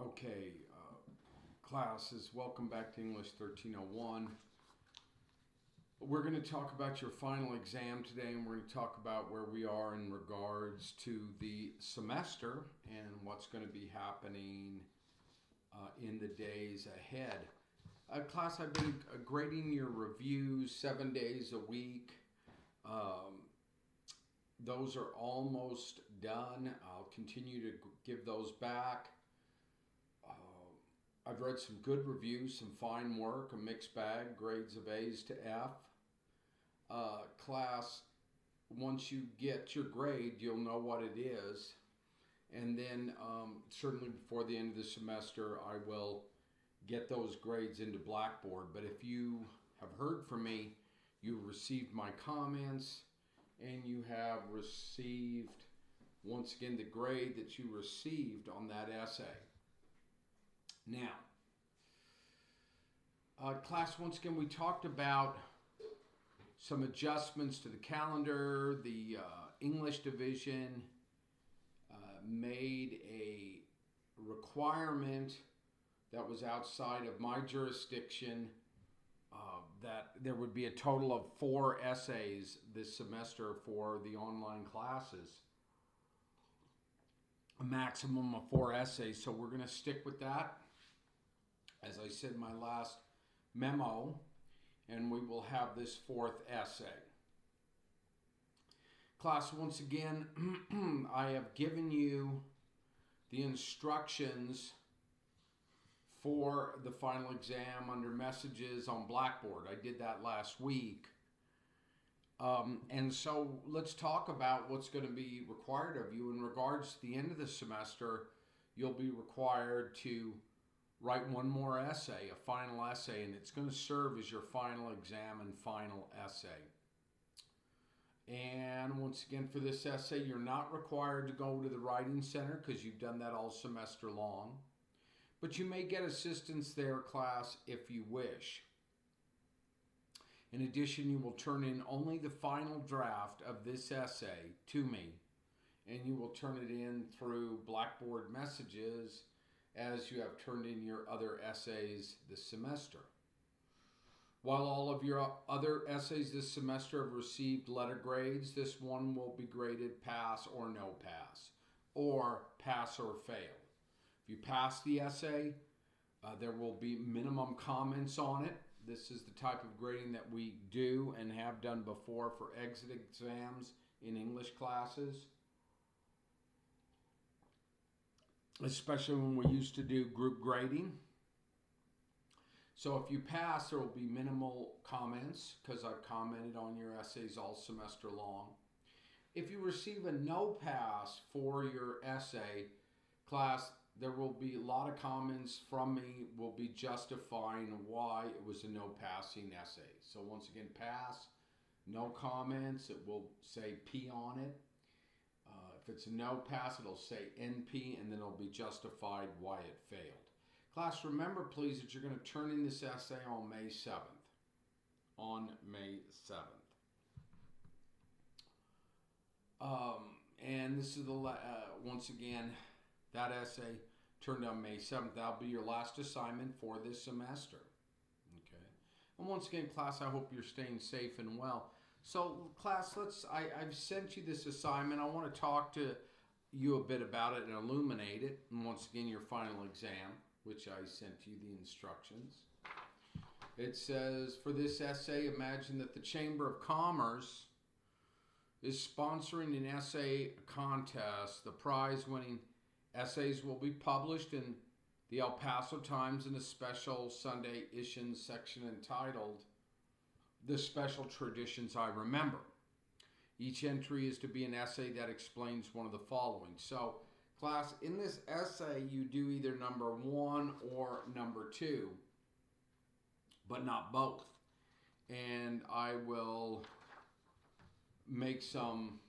Okay, classes, welcome back to English 1301. We're going to talk about your final exam today, and we're going to talk about where we are in regards to the semester and what's going to be happening in the days ahead. Class, I've been grading your reviews 7 days a week. Those are almost done. I'll continue to give those back. I've read some good reviews, some fine work, a mixed bag, grades of A's to F. Class, once you get your grade, you'll know what it is. And then certainly before the end of the semester, I will get those grades into Blackboard. But if you have heard from me, you received my comments, and you have received, once again, the grade that you received on that essay. Now, class, once again, we talked about some adjustments to the calendar. The English division made a requirement that was outside of my jurisdiction that there would be a total of 4 essays this semester for the online classes. A maximum of 4 essays, so we're going to stick with that. As I said in my last memo, and we will have this 4th essay. Class, once again, I have given you the instructions for the final exam under messages on Blackboard. I did that last week. And so let's talk about what's going to be required of you. In regards to the end of the semester, you'll be required to write one more essay, a final essay, and it's going to serve as your final exam and final essay. And once again, for this essay, you're not required to go to the Writing Center because you've done that all semester long. But you may get assistance there, class, if you wish. In addition, you will turn in only the final draft of this essay to me, and you will turn it in through Blackboard Messages as you have turned in your other essays this semester. While all of your other essays this semester have received letter grades, this one will be graded pass or no pass, or pass or fail. If you pass the essay, there will be minimum comments on it. This is the type of grading that we do and have done before for exit exams in English classes, especially when we used to do group grading. So if you pass, there will be minimal comments because I've commented on your essays all semester long. If you receive a no pass for your essay, class, there will be a lot of comments from me will be justifying why it was a no passing essay. So once again, pass, no comments, it will say P on it. If it's a no pass, it'll say NP, and then it'll be justified why it failed. Class, remember please that you're going to turn in this essay on May 7th. On May 7th. And this is the, once again, that essay turned on May 7th. That'll be your last assignment for this semester. Okay. And once again, class, I hope you're staying safe and well. So, class, I've sent you this assignment. I want to talk to you a bit about it and illuminate it. And once again, your final exam, which I sent you the instructions. It says, for this essay, imagine that the Chamber of Commerce is sponsoring an essay contest. The prize-winning essays will be published in the El Paso Times in a special Sunday issue section entitled The Special Traditions I Remember. Each entry is to be an essay that explains one of the following. So, class, in this essay, you do either number 1 or number 2, but not both. And I will make some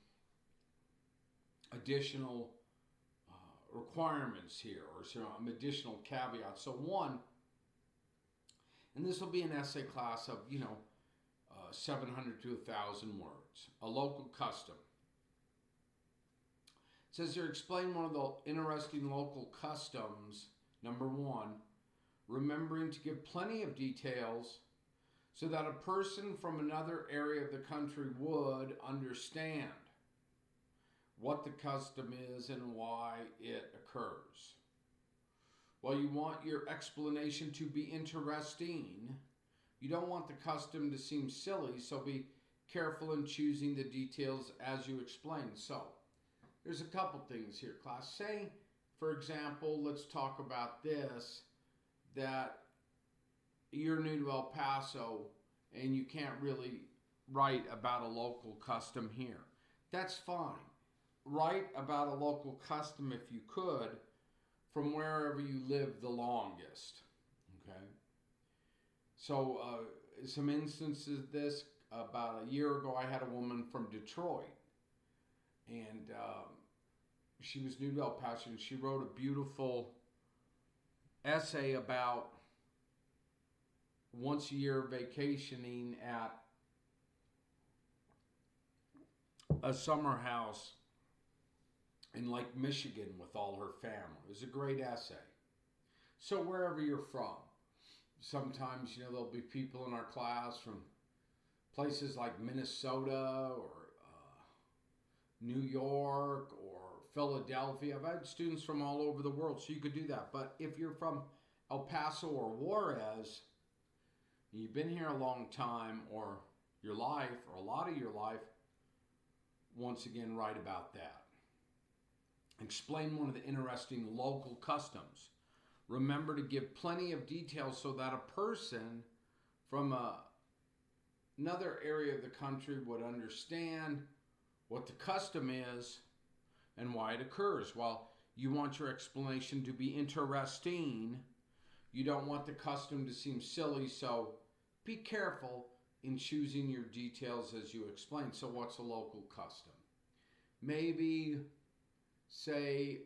additional requirements here, or some additional caveats. So 1, and this will be an essay, class, of 700 to 1,000 words. A local custom. It says here, explain one of the interesting local customs Number one, remembering to give plenty of details so that a person from another area of the country would understand what the custom is and why it occurs. While you want your explanation to be interesting, you don't want the custom to seem silly, so be careful in choosing the details as you explain. So, there's a couple things here, class. Say, for example, let's talk about this, that you're new to El Paso and you can't really write about a local custom here. That's fine. Write about a local custom if you could from wherever you live the longest. Okay? So, some instances of this, about a year ago, I had a woman from Detroit, and she was new to El Paso, and she wrote a beautiful essay about once a year vacationing at a summer house in Lake Michigan with all her family. It was a great essay. So wherever you're from, sometimes, there'll be people in our class from places like Minnesota or New York or Philadelphia. I've had students from all over the world, so you could do that. But if you're from El Paso or Juarez, and you've been here a long time, or your life, or a lot of your life, once again, write about that. Explain one of the interesting local customs. Remember to give plenty of details so that a person from another area of the country would understand what the custom is and why it occurs. While you want your explanation to be interesting, you don't want the custom to seem silly, so be careful in choosing your details as you explain. So what's a local custom? Maybe, say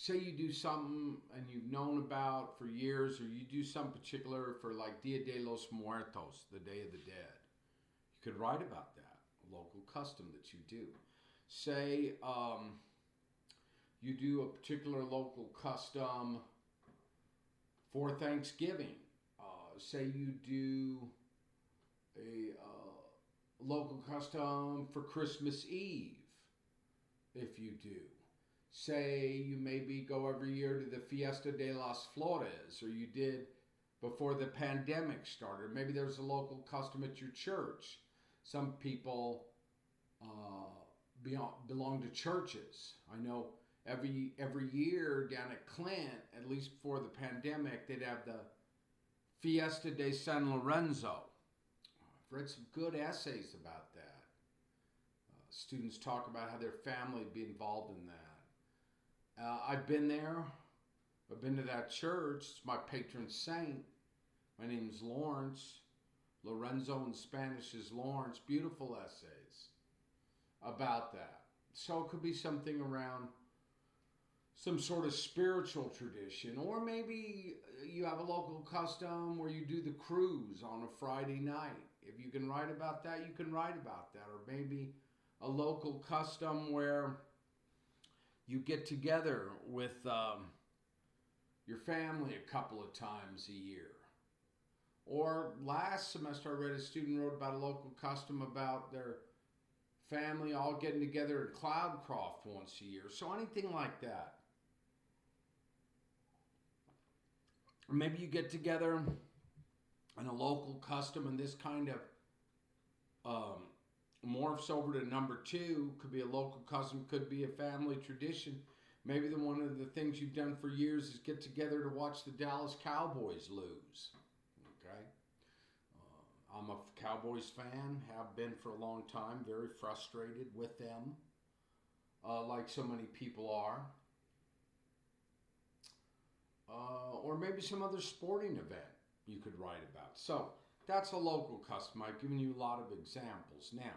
you do something and you've known about for years, or you do something particular for like Dia de los Muertos, the Day of the Dead. You could write about that, a local custom that you do. Say you do a particular local custom for Thanksgiving. Say you do a local custom for Christmas Eve, if you do. Say you maybe go every year to the Fiesta de las Flores, or you did before the pandemic started. Maybe there's a local custom at your church. Some people belong to churches. I know every year down at Clint, at least before the pandemic, they'd have the Fiesta de San Lorenzo. I've read some good essays about that. Students talk about how their family would be involved in that. I've been there. I've been to that church. It's my patron saint. My name's Lawrence. Lorenzo in Spanish is Lawrence. Beautiful essays about that. So it could be something around some sort of spiritual tradition, or maybe you have a local custom where you do the cruise on a Friday night. If you can write about that, you can write about that. Or maybe a local custom where you get together with your family a couple of times a year. Or last semester I read a student wrote about a local custom about their family all getting together at Cloudcroft once a year. So anything like that. Or maybe you get together in a local custom, and this kind of morphs over to number two. Could be a local custom, could be a family tradition. Maybe one of the things you've done for years is get together to watch the Dallas Cowboys lose. Okay? I'm a Cowboys fan, have been for a long time, very frustrated with them, like so many people are. Or maybe some other sporting event you could write about. So that's a local custom. I've given you a lot of examples. Now,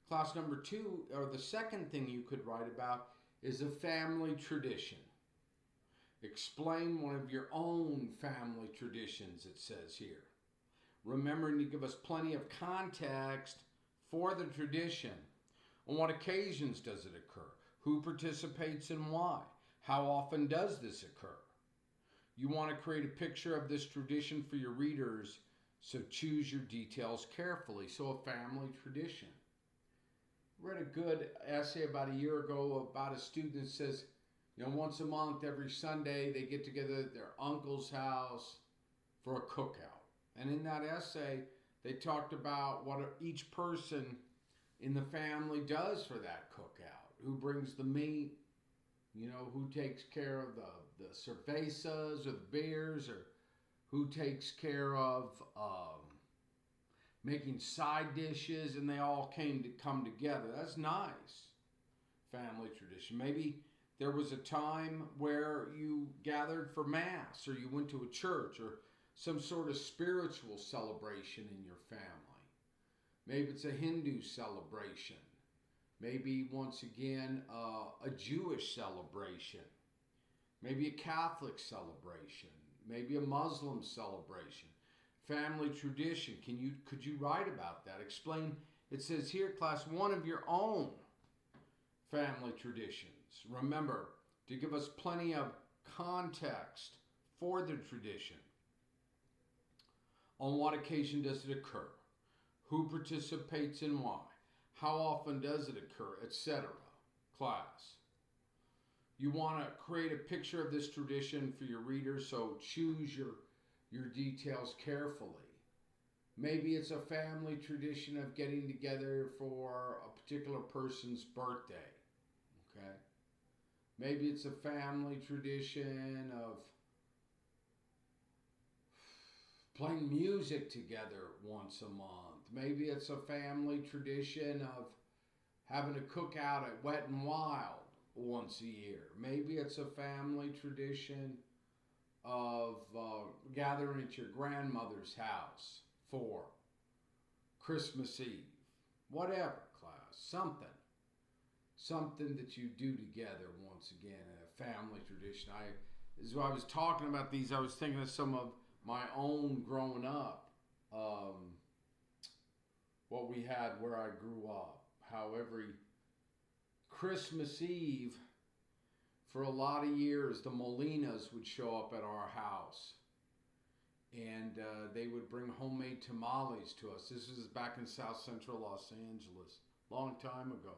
class number two, or the second thing you could write about, is a family tradition. Explain one of your own family traditions, it says here. Remembering to give us plenty of context for the tradition. On what occasions does it occur? Who participates and why? How often does this occur? You want to create a picture of this tradition for your readers, so choose your details carefully. So a family tradition. Read a good essay about a year ago about a student that says, once a month, every Sunday, they get together at their uncle's house for a cookout. And in that essay, they talked about what each person in the family does for that cookout. Who brings the meat, who takes care of the cervezas or the beers, or who takes care of making side dishes, and they all come together. That's nice. Family tradition. Maybe there was a time where you gathered for Mass, or you went to a church, or some sort of spiritual celebration in your family. Maybe it's a Hindu celebration. Maybe, once again, a Jewish celebration. Maybe a Catholic celebration. Maybe a Muslim celebration. Family tradition. Could you write about that? Explain. It says here, class, one of your own family traditions. Remember to give us plenty of context for the tradition. On what occasion does it occur? Who participates and why? How often does it occur, etc. Class. You want to create a picture of this tradition for your readers, so choose your details carefully. Maybe it's a family tradition of getting together for a particular person's birthday. Okay? Maybe it's a family tradition of playing music together once a month. Maybe it's a family tradition of having a cookout at Wet and Wild once a year. Maybe it's a family tradition of gathering at your grandmother's house for Christmas Eve. Whatever, class. Something that you do together, once again, a family tradition. As I was talking about these, I was thinking of some of my own growing up. What we had where I grew up. How every Christmas Eve, for a lot of years, the Molinas would show up at our house. And they would bring homemade tamales to us. This was back in South Central Los Angeles, long time ago.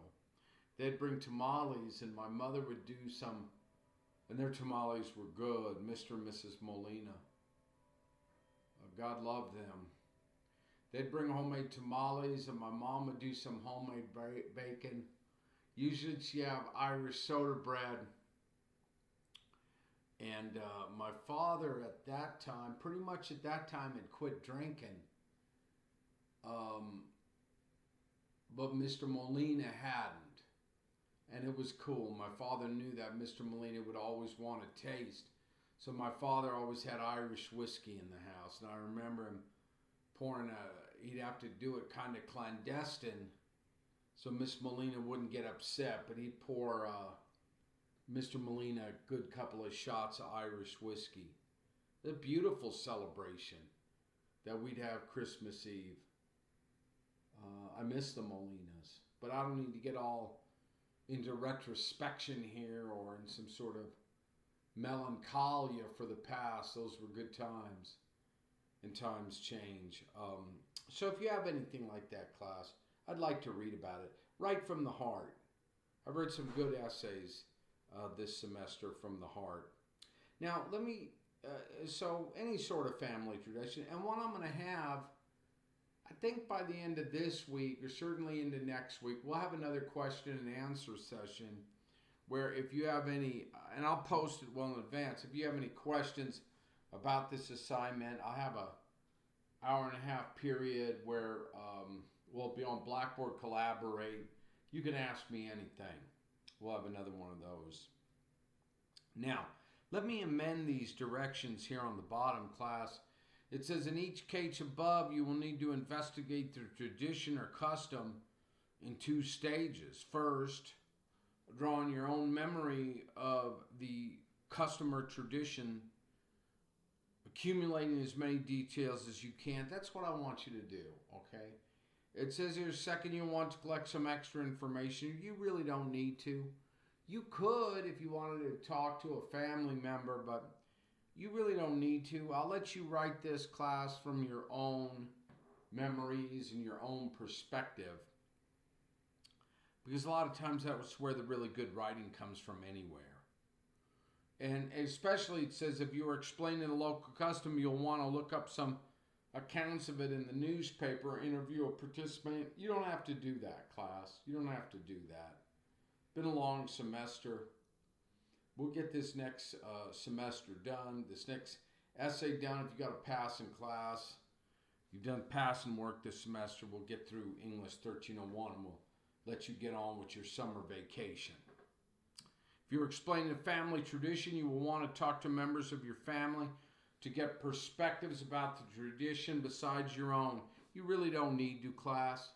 They'd bring tamales, and my mother would do some, and their tamales were good, Mr. and Mrs. Molina. God love them. They'd bring homemade tamales, and my mom would do some homemade bacon. Usually she'd have Irish soda bread. And my father at that time, pretty much at that time, had quit drinking. But Mr. Molina hadn't. And it was cool. My father knew that Mr. Molina would always want to taste. So my father always had Irish whiskey in the house. And I remember him pouring he'd have to do it kind of clandestine so Miss Molina wouldn't get upset. But he'd pour Mr. Molina a good couple of shots of Irish whiskey. A beautiful celebration that we'd have Christmas Eve. I miss the Molinas. But I don't need to get all into retrospection here or in some sort of melancholia for the past. Those were good times, and times change. So if you have anything like that, class, I'd like to read about it. Right from the heart. I've read some good essays this semester from the heart. Now, let me, so any sort of family tradition, and what I'm going to have, I think by the end of this week, or certainly into next week, we'll have another question and answer session where if you have any, and I'll post it well in advance, if you have any questions about this assignment, I'll have a hour and a half period where we'll be on Blackboard Collaborate. You can ask me anything. We'll have another one of those. Now, let me amend these directions here on the bottom, class. It says, in each case above, you will need to investigate the tradition or custom in 2 stages. First, drawing your own memory of the custom or tradition, accumulating as many details as you can. That's what I want you to do, okay? It says here, second, you want to collect some extra information. You really don't need to. You could if you wanted to talk to a family member, but you really don't need to. I'll let you write this class from your own memories and your own perspective. Because a lot of times that's where the really good writing comes from anywhere. And especially it says if you were explaining a local custom, you'll want to look up some accounts of it in the newspaper, interview a participant. You don't have to do that, class. You don't have to do that. Been a long semester. We'll get this next semester done, this next essay done. If you got a passing class, you've done passing work this semester, we'll get through English 1301 and we'll let you get on with your summer vacation. If you're explaining a family tradition, you will want to talk to members of your family to get perspectives about the tradition besides your own. You really don't need to, class.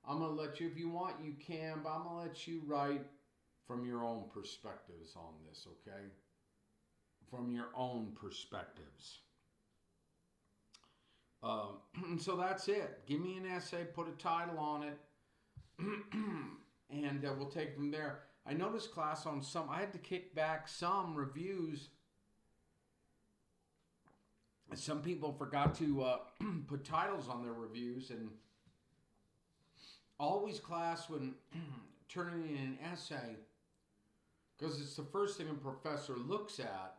I'm going to let you, if you want, you can, but I'm going to let you write from your own perspectives on this, okay? From your own perspectives. So that's it. Give me an essay, put a title on it, and we'll take from there. I noticed, class, on some, I had to kick back some reviews. Some people forgot to put titles on their reviews, and always, class, when turning in an essay, because it's the first thing a professor looks at,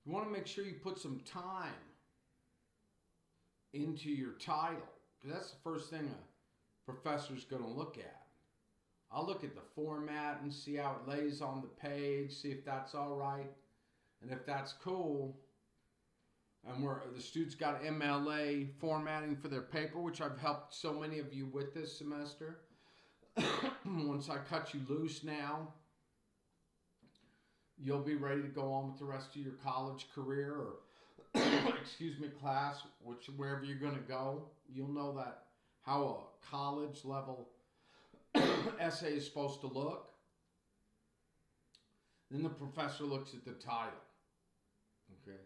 you want to make sure you put some time into your title, because that's the first thing a professor's going to look at. I'll look at the format and see how it lays on the page, see if that's all right, and if that's cool, and the students got MLA formatting for their paper, which I've helped so many of you with this semester. Once I cut you loose now, you'll be ready to go on with the rest of your college career, or excuse me, class, wherever you're going to go. You'll know that how a college level essay is supposed to look. Then the professor looks at the title. Okay.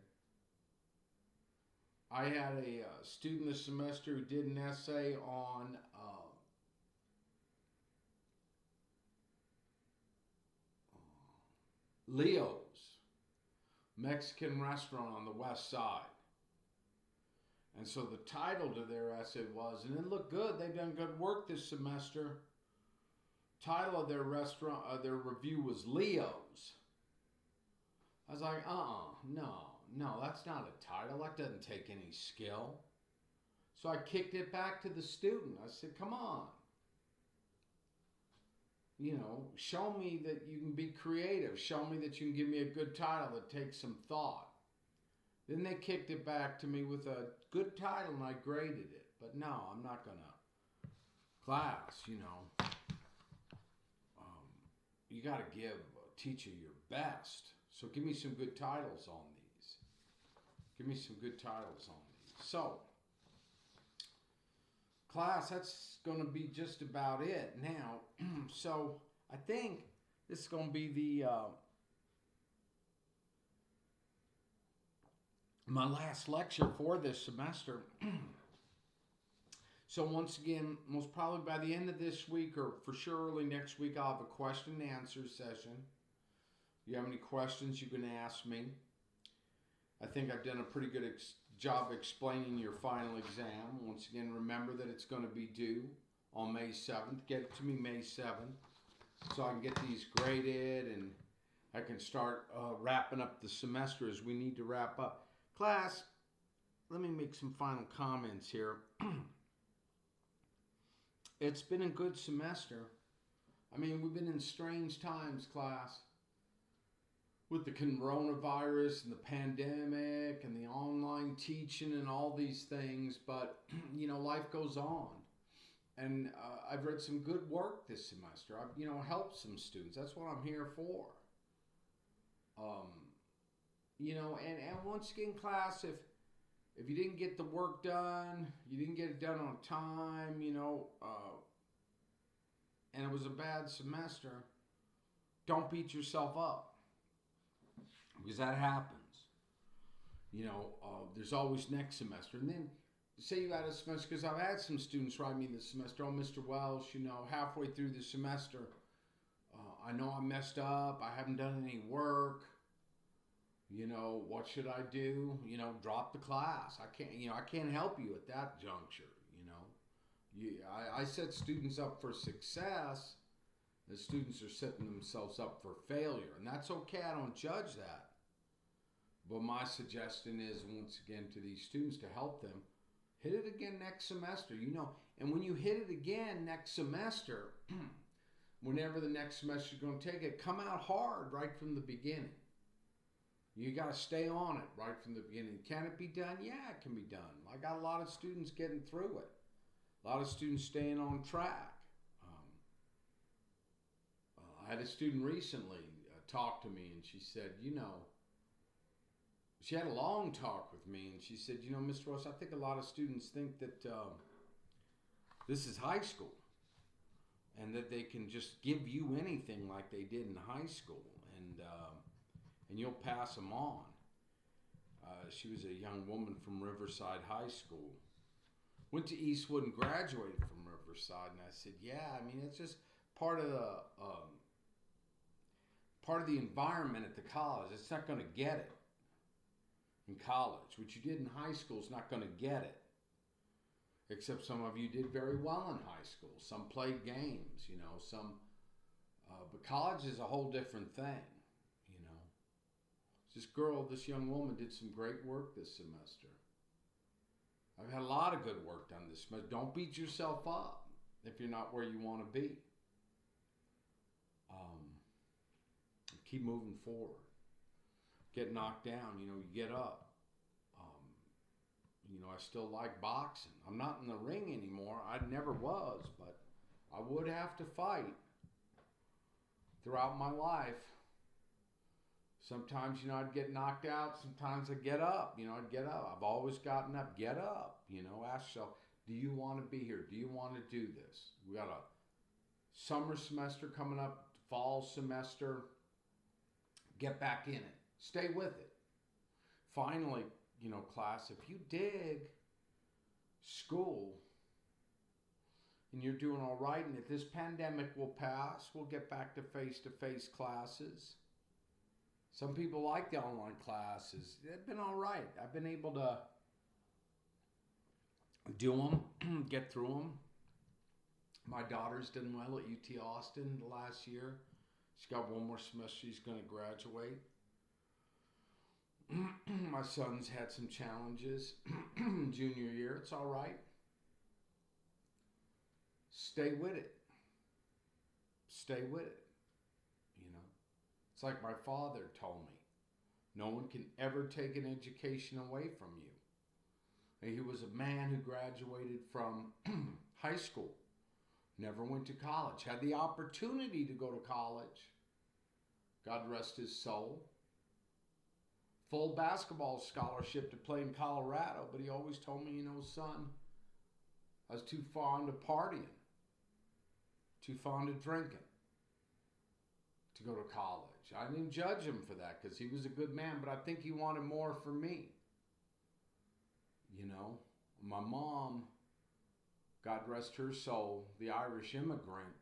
I had a student this semester who did an essay on Leo's Mexican restaurant on the west side. And so the title to their essay was, and it looked good, they've done good work this semester. Title of their their review was Leo's. I was like, no, that's not a title. That doesn't take any skill. So I kicked it back to the student. I said, come on. Show me that you can be creative. Show me that you can give me a good title that takes some thought. Then they kicked it back to me with a good title and I graded it. But no, I'm not going to. Class, you got to give a teacher your best. So give me some good titles on these. Give me some good titles on these. So, class, that's going to be just about it now. So, I think this is going to be the my last lecture for this semester. So once again, most probably by the end of this week or for sure early next week, I'll have a question and answer session. If you have any questions, you can ask me. I think I've done a pretty good job explaining your final exam. Once again, remember that it's going to be due on May 7th. Get it to me May 7th so I can get these graded and I can start wrapping up the semester as we need to wrap up. Class, let me make some final comments here. It's been a good semester. I mean, we've been in strange times, class, with the coronavirus and the pandemic and the online teaching and all these things. But, life goes on. And I've read some good work this semester. I've, helped some students. That's what I'm here for. And once again, class, if you didn't get the work done, you didn't get it done on time, and it was a bad semester, don't beat yourself up. Because that happens. There's always next semester. And then, say you had a semester, because I've had some students write me this semester, oh, Mr. Welsh, halfway through the semester, I know I messed up. I haven't done any work. What should I do? Drop the class. I can't help you at that juncture. I set students up for success. The students are setting themselves up for failure, and that's okay. I don't judge that. But my suggestion is, once again, to these students to help them, hit it again next semester, and when you hit it again next semester, whenever the next semester is going to take it, come out hard right from the beginning. You got to stay on it right from the beginning. Can it be done? Yeah, it can be done. I got a lot of students getting through it. A lot of students staying on track. I had a student recently talk to me, and she said, she had a long talk with me, and she said, Mr. Ross, I think a lot of students think that this is high school, and that they can just give you anything like they did in high school, and you'll pass them on. She was a young woman from Riverside High School. Went to Eastwood and graduated from Riverside, and I said, yeah, it's just part of the environment at the college. It's not going to get it in college. What you did in high school is not going to get it. Except some of you did very well in high school. Some played games, but college is a whole different thing, This young woman did some great work this semester. I've had a lot of good work done this semester. Don't beat yourself up if you're not where you want to be. Keep moving forward. Get knocked down, you get up. I still like boxing. I'm not in the ring anymore. I never was, but I would have to fight throughout my life. Sometimes, I'd get knocked out. Sometimes I'd get up. I'd get up. I've always gotten up. Get up. Ask yourself, do you want to be here? Do you want to do this? We got a summer semester coming up, fall semester. Get back in it. Stay with it. Finally, class, if you dig school and you're doing all right, and if this pandemic will pass, we'll get back to face-to-face classes. Some people like the online classes. They've been all right. I've been able to do them, get through them. My daughter's done well at UT Austin the last year. She's got one more semester. She's going to graduate. My son's had some challenges junior year. It's all right. Stay with it. Stay with it. It's like my father told me. No one can ever take an education away from you. And he was a man who graduated from high school. Never went to college. Had the opportunity to go to college. God rest his soul. Full basketball scholarship to play in Colorado, but he always told me, son, I was too fond of partying, too fond of drinking to go to college. I didn't judge him for that because he was a good man, but I think he wanted more for me. My mom, God rest her soul, the Irish immigrant,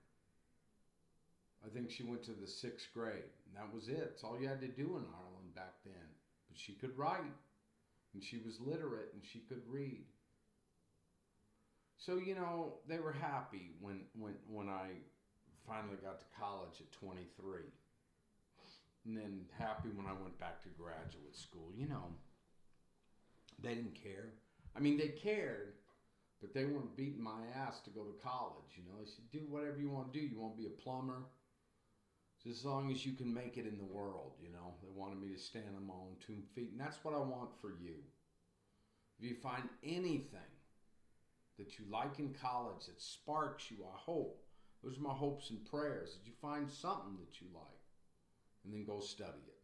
I think she went to the 6th grade, and that was it. It's all you had to do in Ireland back then. But she could write, and she was literate, and she could read. So, they were happy when I finally got to college at 23. And then happy when I went back to graduate school. They didn't care. They cared, but they weren't beating my ass to go to college. They said, do whatever you want to do. You want to be a plumber? Just as long as you can make it in the world, They wanted me to stand on my own 2 feet. And that's what I want for you. If you find anything that you like in college that sparks you, I hope. Those are my hopes and prayers, that you find something that you like and then go study it.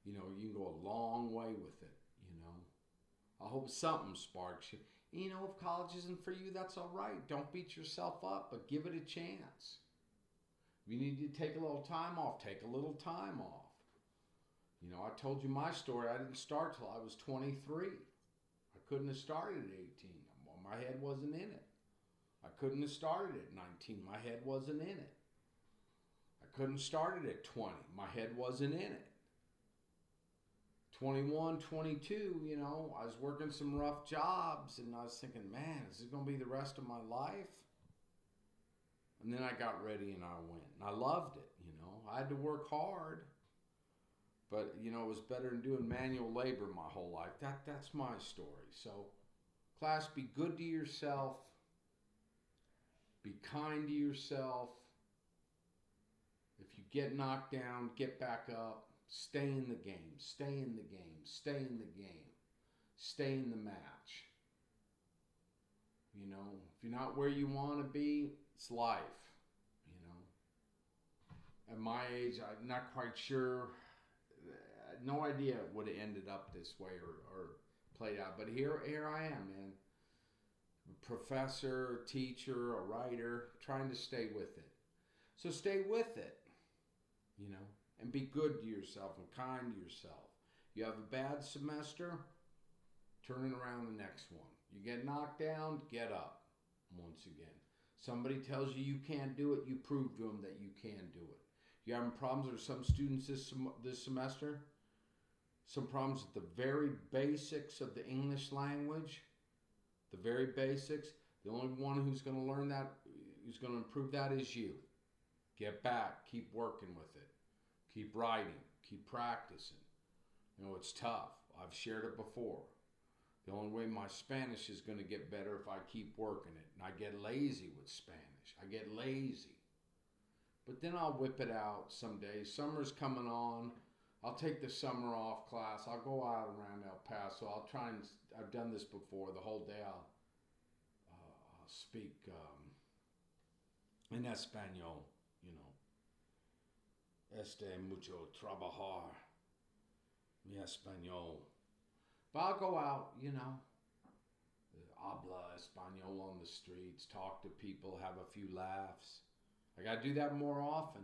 You can go a long way with it, I hope something sparks you. If college isn't for you, that's all right. Don't beat yourself up, but give it a chance. If you need to take a little time off, take a little time off. I told you my story. I didn't start till I was 23. I couldn't have started at 18. My head wasn't in it. I couldn't have started at 19. My head wasn't in it. couldn't start it at 20. My head wasn't in it. 21, 22, you know, I was working some rough jobs and I was thinking, man, is this going to be the rest of my life? And then I got ready and I went. And I loved it, you know. I had to work hard. But, you know, it was better than doing manual labor my whole life. That's my story. So, class, be good to yourself. Be kind to yourself. If you get knocked down, get back up. Stay in the game. Stay in the game. Stay in the game. Stay in the match. You know, if you're not where you want to be, it's life. You know, at my age, I'm not quite sure. No idea it would have ended up this way or played out. But here I am, man. A professor, a teacher, a writer, trying to stay with it. So stay with it, you know, and be good to yourself and kind to yourself. You have a bad semester, turn it around the next one. You get knocked down, get up once again. Somebody tells you you can't do it, you prove to them that you can do it. You having problems with some students this semester? Some problems with the very basics of the English language, the very basics. The only one who's going to learn that, who's going to improve that is you. Get back, keep working with it. Keep writing, keep practicing. You know, it's tough. I've shared it before. The only way my Spanish is going to get better if I keep working it. And I get lazy with Spanish. I get lazy. But then I'll whip it out someday. Summer's coming on. I'll take the summer off, class. I'll go out around El Paso. I'll try and, I've done this before. The whole day I'll speak in Espanol, you know. Mucho trabajar. Mi español. But I'll go out, you know. Habla español on the streets. Talk to people. Have a few laughs. I got to do that more often.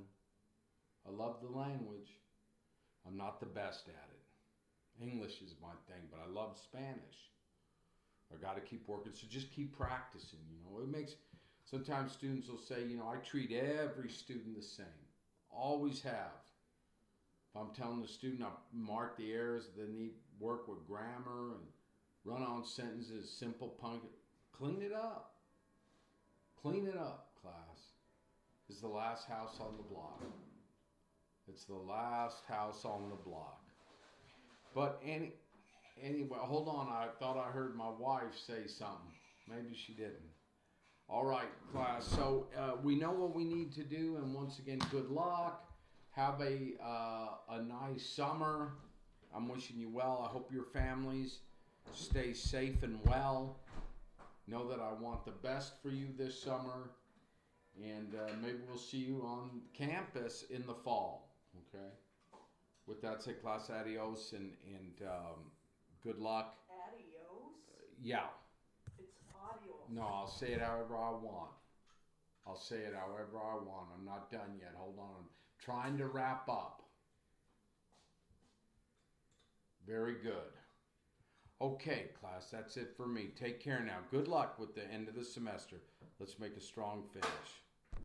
I love the language. I'm not the best at it. English is my thing, but I love Spanish. I got to keep working. So just keep practicing, you know. It makes, sometimes students will say, you know, I treat every student the same. Always have. If I'm telling the student, I mark the errors that need work with grammar and run-on sentences, simple punk. Clean it up. Clean it up, class. It's the last house on the block. It's the last house on the block. But anyway, hold on. I thought I heard my wife say something. Maybe she didn't. All right, class. So we know what we need to do. And once again, good luck. Have a nice summer. I'm wishing you well. I hope your families stay safe and well. Know that I want the best for you this summer. And maybe we'll see you on campus in the fall. Okay? With that said, class, adios and good luck. Adios? Yeah. It's adios. No, I'll say it however I want. I'll say it however I want. I'm not done yet. Hold on. I'm trying to wrap up. Very good. Okay, class, that's it for me. Take care now. Good luck with the end of the semester. Let's make a strong finish.